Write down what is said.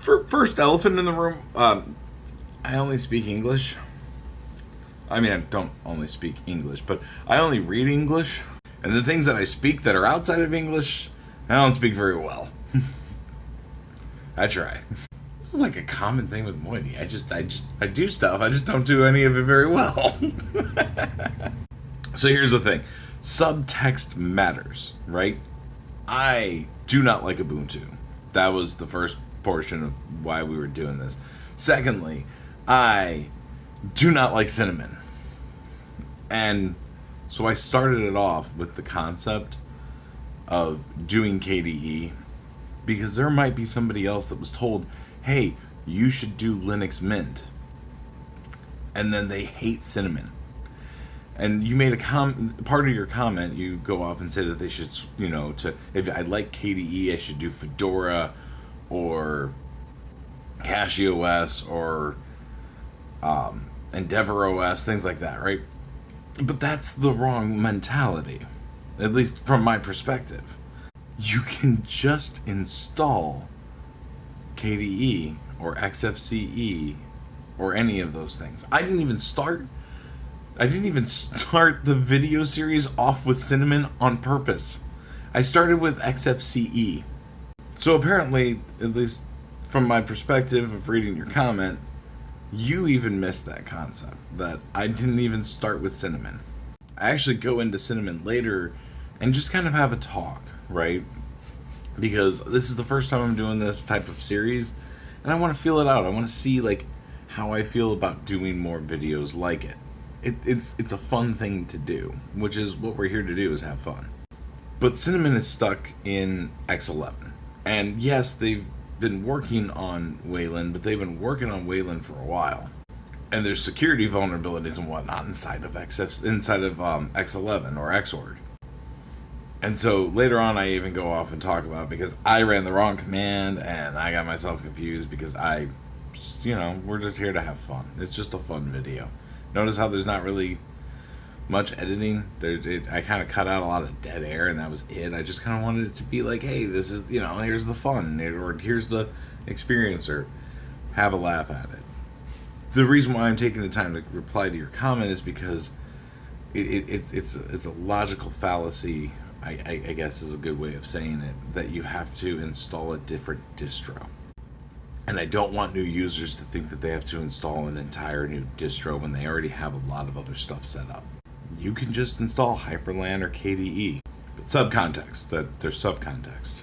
First elephant in the room. I only speak English. I mean, I don't only speak English, but I only read English. And the things that I speak that are outside of English, I don't speak very well. I try. This is like a common thing with Moini. I do stuff. I just don't do any of it very well. So here's the thing. Subtext matters, right? I do not like Ubuntu. That was the first portion of why we were doing this. Secondly, I do not like Cinnamon. And so I started it off with the concept of doing KDE because there might be somebody else that was told, hey, you should do Linux Mint. And then they hate Cinnamon. And you made a part of your comment, you go off and say that they should, if I like KDE, I should do Fedora or CachyOS or EndeavourOS, things like that, right? But that's the wrong mentality, at least from my perspective. You can just install KDE or XFCE or any of those things. I didn't even start the video series off with Cinnamon on purpose. I started with XFCE. So apparently, at least from my perspective of reading your comment, you even missed that concept, that I didn't even start with Cinnamon. I actually go into Cinnamon later and just kind of have a talk, right? Because this is the first time I'm doing this type of series, and I want to feel it out. I want to see like how I feel about doing more videos like it. It's a fun thing to do, which is what we're here to do, is have fun. But Cinnamon is stuck in X11. And yes, they've been working on Wayland, but they've been working on Wayland for a while. And there's security vulnerabilities and whatnot inside of X11 or Xorg. And so later on I even go off and talk about, because I ran the wrong command and I got myself confused because we're just here to have fun. It's just a fun video. Notice how there's not really much editing. I kind of cut out a lot of dead air, and that was it. I just kind of wanted it to be like, hey, this is, here's the fun, or here's the experience, or have a laugh at it. The reason why I'm taking the time to reply to your comment is because it's a logical fallacy, I guess is a good way of saying it, that you have to install a different distro. And I don't want new users to think that they have to install an entire new distro when they already have a lot of other stuff set up. You can just install Hyprland or KDE. But there's subcontext.